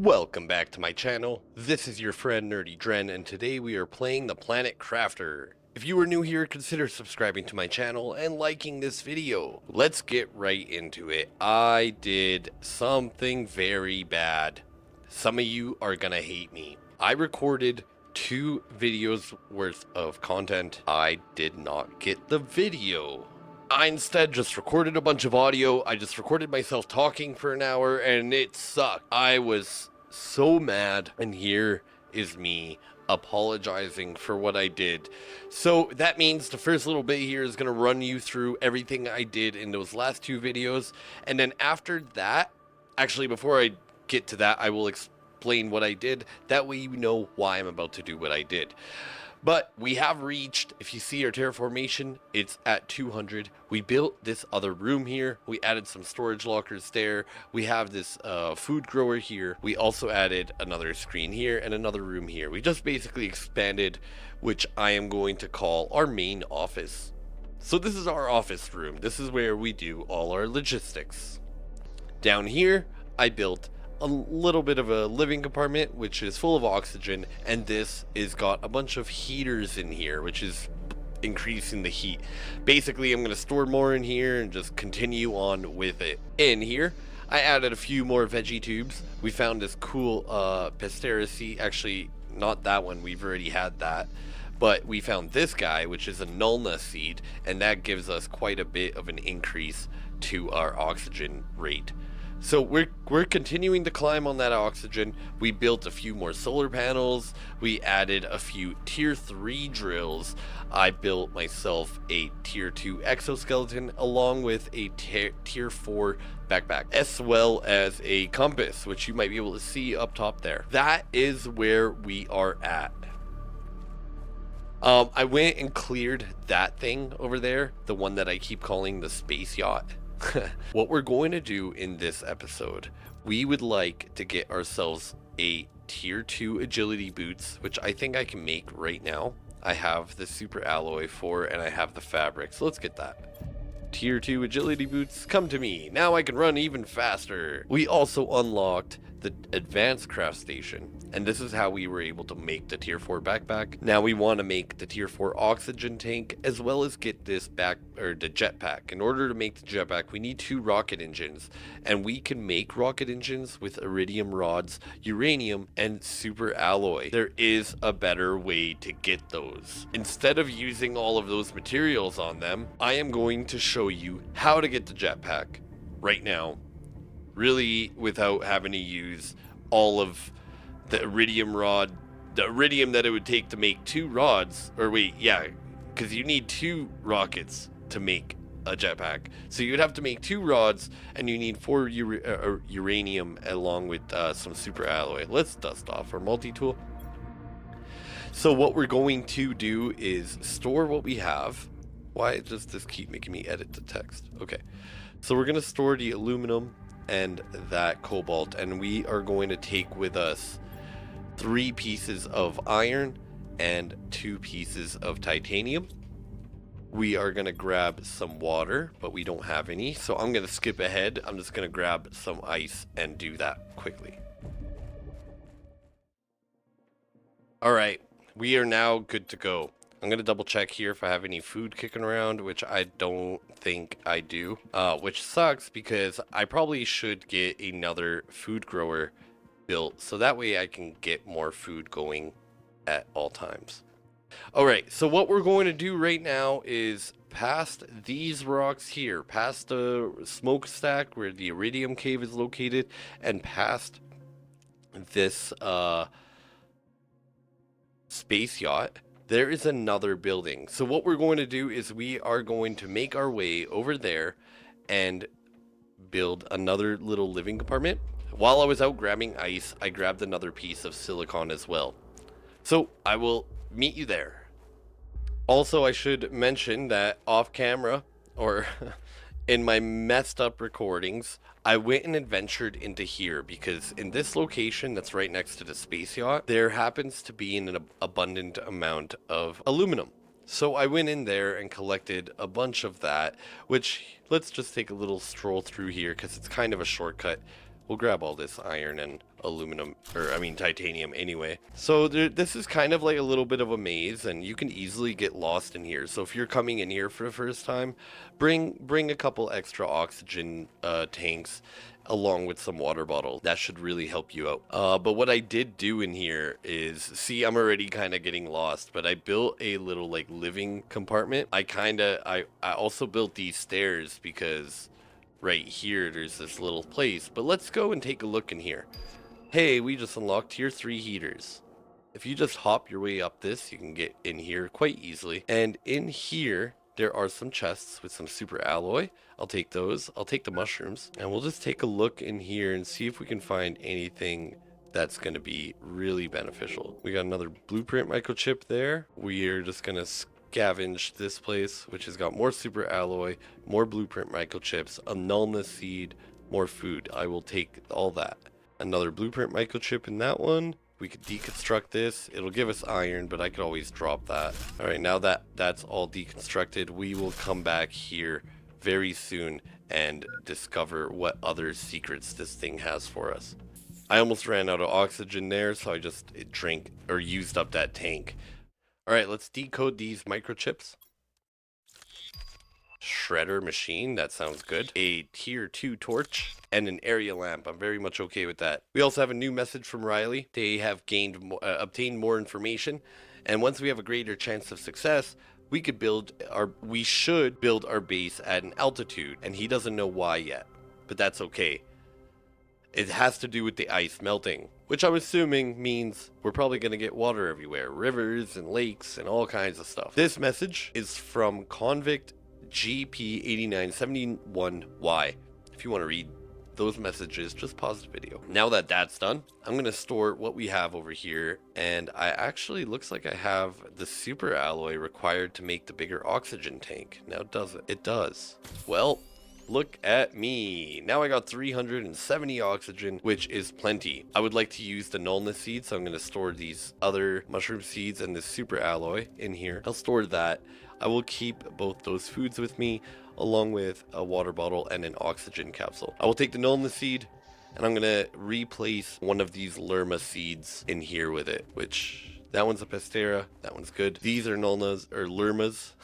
Welcome back to my channel. This is your friend NerdyDren, and today we are playing the Planet Crafter. If you are new here, consider subscribing to my channel and liking this video. Let's get right into it. I did something very bad. Some of you are gonna hate me. I recorded 2 videos worth of content. I did not get the video. I instead just recorded a bunch of audio. I just recorded myself talking for an hour and it sucked. I was so mad, and here is me apologizing for what I did. So that means the first little bit here is going to run you through everything I did in those last 2 videos, and then after that, actually before I get to that, I will explain what I did. That way you know why I'm about to do what I did. But we have reached, if you see our terraformation, it's at 200. We built this other room here. We added some storage lockers there. We have this food grower here. We also added another screen here and another room here. We just basically expanded, which I am going to call our main office. So this is our office room. This is where we do all our logistics. Down here, I built a little bit of a living compartment, which is full of oxygen, and this is got a bunch of heaters in here, which is increasing the heat. Basically, I'm going to store more in here and just continue on with it. In here, I added a few more veggie tubes. We found this cool Pasteraceae, actually not that one, we've already had that. But we found this guy, which is a Nulna seed, and that gives us quite a bit of an increase to our oxygen rate. So we're continuing to climb on that oxygen. We built a few more solar panels. We added a few tier 3 drills. I built myself a tier 2 exoskeleton along with a tier 4 backpack, as well as a compass, which you might be able to see up top there. That is where we are at. I went and cleared that thing over there, the one that I keep calling the space yacht. What we're going to do in this episode, we would like to get ourselves a tier 2 agility boots, which I think I can make right now. I have the super alloy for, and I have the fabric, so let's get that. Tier 2 agility boots, come to me. Now I can run even faster. We also unlocked the advanced craft station, and this is how we were able to make the tier 4 backpack. Now we want to make the tier 4 oxygen tank, as well as get this the jetpack. In order to make the jetpack, we need 2 rocket engines, and we can make rocket engines with iridium rods, uranium, and super alloy. There is a better way to get those. Instead of using all of those materials on them, I am going to show you how to get the jetpack right now, really without having to use all of the iridium rod, the iridium that it would take to make 2 rods, or wait, yeah, because you need 2 rockets to make a jetpack. So you'd have to make 2 rods, and you need 4 uranium along with some super alloy. Let's dust off our multi-tool. So what we're going to do is store what we have. Why does this keep making me edit the text? Okay, so we're going to store the aluminum and that cobalt, and we are going to take with us 3 pieces of iron and 2 pieces of titanium. We are going to grab some water, but we don't have any, so I'm going to skip ahead. I'm just going to grab some ice and do that quickly. Alright, we are now good to go. I'm going to double check here if I have any food kicking around, which I don't think I do, which sucks because I probably should get another food grower built so that way I can get more food going at all times. Alright, so what we're going to do right now is past these rocks here, past the smokestack where the iridium cave is located, and past this space yacht, there is another building. So what we're going to do is we are going to make our way over there and build another little living compartment. While I was out grabbing ice, I grabbed another piece of silicon as well. So I will meet you there. Also, I should mention that off camera, or in my messed up recordings, I went and adventured into here because in this location that's right next to the space yacht, there happens to be an abundant amount of aluminum. So I went in there and collected a bunch of that, which let's just take a little stroll through here because it's kind of a shortcut. We'll grab all this iron and aluminum, or I mean titanium anyway. So this is kind of like a little bit of a maze, and you can easily get lost in here. So if you're coming in here for the first time, bring a couple extra oxygen tanks along with some water bottles. That should really help you out. But what I did do in here is, see, I'm already kind of getting lost, but I built a little like living compartment. I also built these stairs because right here there's this little place. But let's go and take a look in here. Hey, we just unlocked tier 3 heaters. If you just hop your way up this, you can get in here quite easily. And in here, there are some chests with some super alloy. I'll take those. I'll take the mushrooms. And we'll just take a look in here and see if we can find anything that's going to be really beneficial. We got another blueprint microchip there. We are just going to scavenge this place, which has got more super alloy, more blueprint microchips, a nullness seed, more food. I will take all that. Another blueprint microchip in that one. We could deconstruct this. It'll give us iron, but I could always drop that. All right, now that that's all deconstructed, we will come back here very soon and discover what other secrets this thing has for us. I almost ran out of oxygen there, so I just drank or used up that tank. All right, let's decode these microchips. Shredder machine, that sounds good. A tier 2 torch and an area lamp. I'm very much okay with that. We also have a new message from Riley. They have obtained more information, and once we have a greater chance of success, we should build our base at an altitude, and he doesn't know why yet, but that's okay. It has to do with the ice melting, which I'm assuming means we're probably going to get water everywhere, rivers and lakes and all kinds of stuff. This message is from Convict GP8971Y. If you want to read those messages, just pause the video. Now that that's done, I'm going to store what we have over here, and I actually looks like I have the super alloy required to make the bigger oxygen tank. Now does it? It does. Well, look at me. Now I got 370 oxygen, which is plenty. I would like to use the nullness seed, so I'm going to store these other mushroom seeds and this super alloy in here. I'll store that. I will keep both those foods with me, along with a water bottle and an oxygen capsule. I will take the nullness seed, and I'm going to replace one of these lerma seeds in here with it, which that one's a pastera, that one's good. These are nullnas or lermas,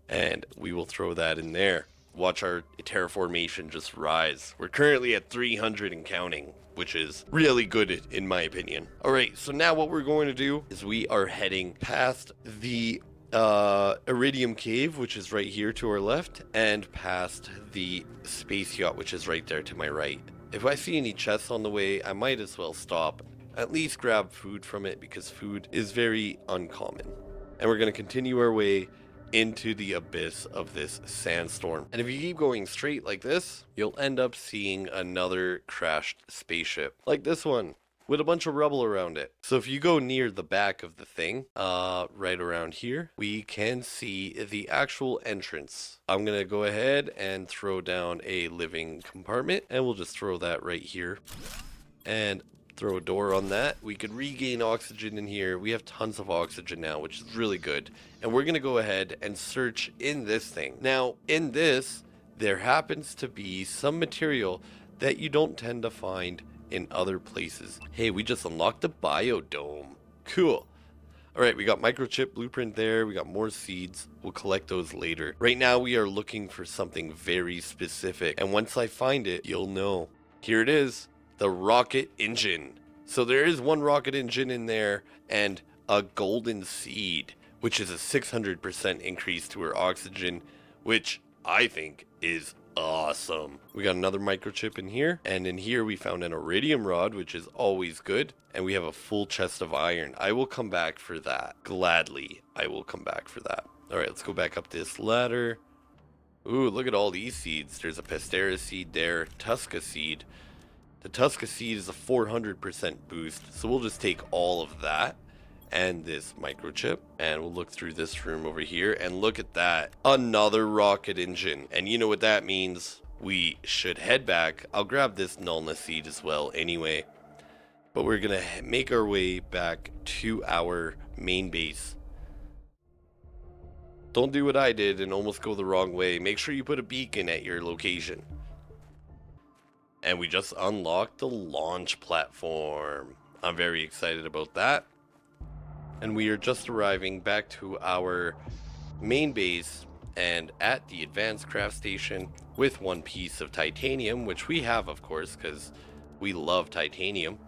and we will throw that in there. Watch our terraformation just rise. We're currently at 300 and counting, which is really good in my opinion. All right, so now what we're going to do is we are heading past the iridium cave, which is right here to our left, and past the space yacht, which is right there to my right. If I see any chests on the way, I might as well stop, at least grab food from it, because food is very uncommon. And we're going to continue our way into the abyss of this sandstorm. And if you keep going straight like this, you'll end up seeing another crashed spaceship like this one with a bunch of rubble around it. So if you go near the back of the thing, right around here, we can see the actual entrance. I'm gonna go ahead and throw down a living compartment, and we'll just throw that right here and throw a door on that. We could regain oxygen in here. We have tons of oxygen now, which is really good. And we're gonna go ahead and search in this thing. Now, in this, there happens to be some material that you don't tend to find in other places. Hey, we just unlocked the biodome. Cool. All right, we got microchip blueprint there. We got more seeds. We'll collect those later. Right now, we are looking for something very specific. And once I find it, you'll know. Here it is, the rocket engine. So there is one rocket engine in there and a golden seed, which is a 600% increase to our oxygen, which I think is awesome. We got another microchip in here, and in here we found an iridium rod, which is always good, and we have a full chest of iron. I will come back for that. Gladly, I will come back for that. All right, let's go back up this ladder. Ooh, look at all these seeds. There's a pastera seed there, Tusca seed. The Tusca seed is a 400% boost, so we'll just take all of that and this microchip, and we'll look through this room over here, and look at that, another rocket engine. And you know what that means? We should head back. I'll grab this nullness seed as well anyway, but we're gonna make our way back to our main base. Don't do what I did and almost go the wrong way. Make sure you put a beacon at your location. And we just unlocked the launch platform. I'm very excited about that. And we are just arriving back to our main base and at the advanced craft station with one piece of titanium, which we have, of course, because we love titanium.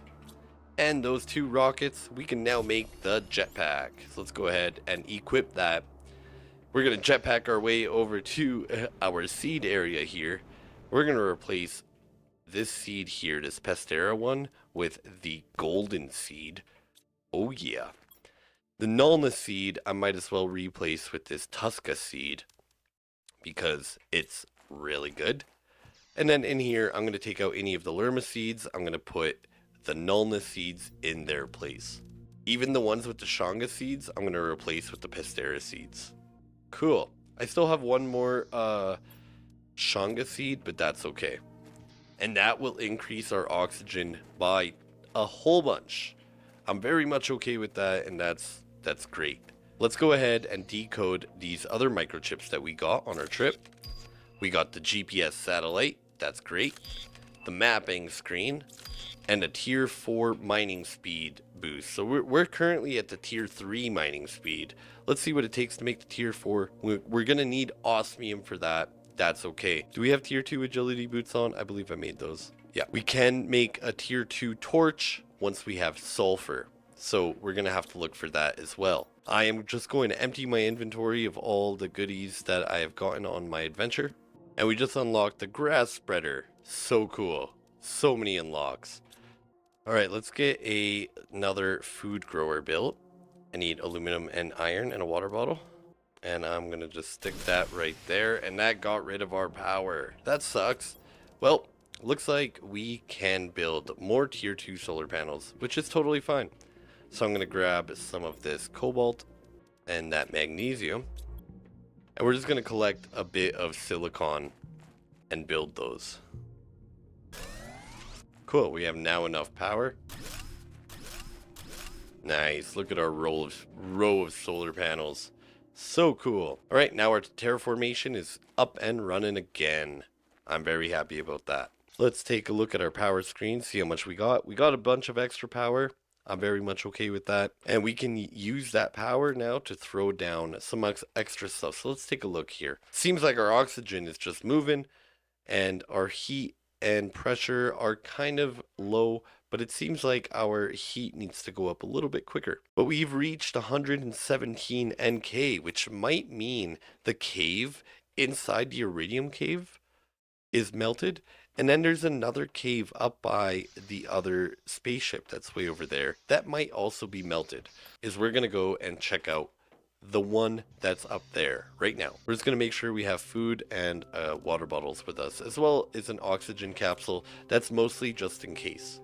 And those 2 rockets, we can now make the jetpack. So let's go ahead and equip that. We're going to jetpack our way over to our seed area here. We're going to replace this seed here, this Pestera one, with the golden seed. Oh yeah. The Nullness seed, I might as well replace with this Tusca seed because it's really good. And then in here, I'm going to take out any of the Lerma seeds. I'm going to put the Nullness seeds in their place. Even the ones with the Shanga seeds, I'm going to replace with the Pestera seeds. Cool. I still have one more Shanga seed, but that's okay. And that will increase our oxygen by a whole bunch. I'm very much okay with that, and that's great. Let's go ahead and decode these other microchips that we got on our trip. We got the GPS satellite, that's great. The mapping screen, and a tier 4 mining speed boost. So we're currently at the tier 3 mining speed. Let's see what it takes to make the tier 4. We're gonna need osmium for that. That's okay. Do we have tier 2 agility boots on? I believe I made those. Yeah, we can make a tier 2 torch once we have sulfur. So we're gonna have to look for that as well. I am just going to empty my inventory of all the goodies that I have gotten on my adventure. And we just unlocked the grass spreader. So cool. So many unlocks. Alright, let's get another food grower built. I need aluminum and iron and a water bottle. And I'm going to just stick that right there. And that got rid of our power. That sucks. Well, looks like we can build more tier 2 solar panels, which is totally fine. So I'm going to grab some of this cobalt and that magnesium. And we're just going to collect a bit of silicon and build those. Cool, we have now enough power. Nice, look at our row of solar panels. So cool. Alright, now our terraformation is up and running again. I'm very happy about that. Let's take a look at our power screen, see how much we got. We got a bunch of extra power. I'm very much okay with that. And we can use that power now to throw down some extra stuff. So let's take a look here. Seems like our oxygen is just moving and our heat and pressure are kind of low, but it seems like our heat needs to go up a little bit quicker. But we've reached 117 NK, which might mean the cave inside the iridium cave is melted. And then there's another cave up by the other spaceship that's way over there that might also be melted. We're going to go and check out the one that's up there right now. We're just going to make sure we have food and water bottles with us, as well as an oxygen capsule that's mostly just in case.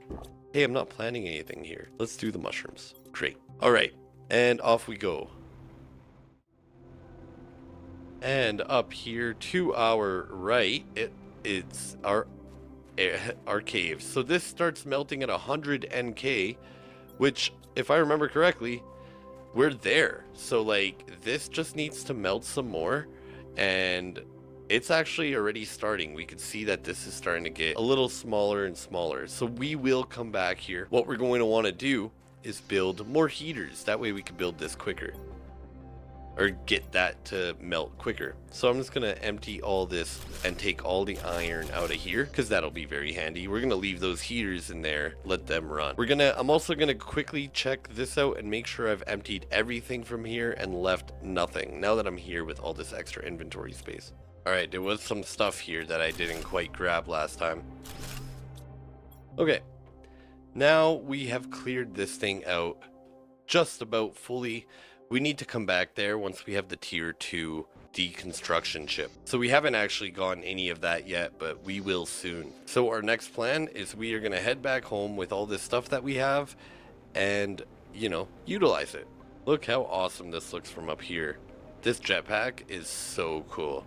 Hey, I'm not planning anything here. Let's do the mushrooms. Great. All right, and off we go. And up here to our right, it's our cave. So this starts melting at 100 NK, which, if I remember correctly, we're there. So like this just needs to melt some more, and it's actually already starting. We can see that this is starting to get a little smaller and smaller. So we will come back here. What we're going to want to do is build more heaters. That way we can build this quicker, or get that to melt quicker. So I'm just gonna empty all this and take all the iron out of here, because that'll be very handy. We're gonna leave those heaters in there, let them run. I'm also gonna quickly check this out and make sure I've emptied everything from here and left nothing, now that I'm here with all this extra inventory space. Alright, there was some stuff here that I didn't quite grab last time. Okay, now we have cleared this thing out just about fully. We need to come back there once we have the tier 2 deconstruction chip. So we haven't actually gotten any of that yet, but we will soon. So our next plan is we are going to head back home with all this stuff that we have and, you know, utilize it. Look how awesome this looks from up here. This jetpack is so cool.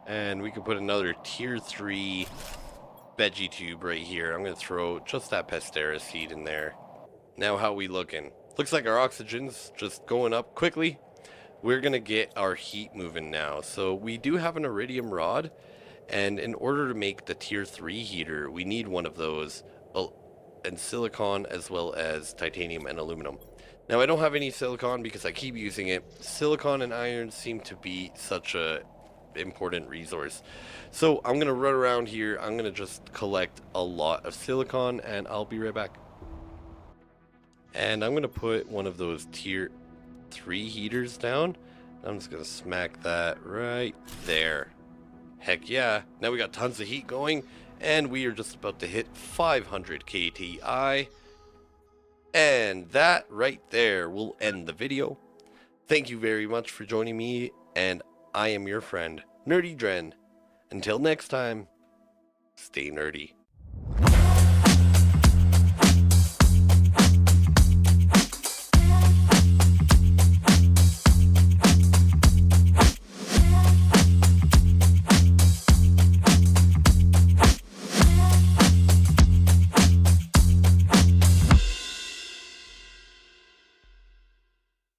And we can put another tier 3 veggie tube right here. I'm going to throw just that Pestera seed in there. Now how we looking? Looks like our oxygen's just going up quickly. We're gonna get our heat moving now. So we do have an iridium rod, And in order to make the tier 3 heater, we need one of those, and silicon as well as titanium and aluminum. Now I don't have any silicon because I keep using it. Silicon and iron seem to be such a important resource. So I'm gonna run around here, I'm gonna just collect a lot of silicon and I'll be right back. And I'm gonna put one of those tier 3 heaters down. I'm just gonna smack that right there. Heck yeah, now we got tons of heat going, and we are just about to hit 500 KTI. And that right there will end the video. Thank you very much for joining me, and I am your friend, NerdyDren. Until next time, stay nerdy.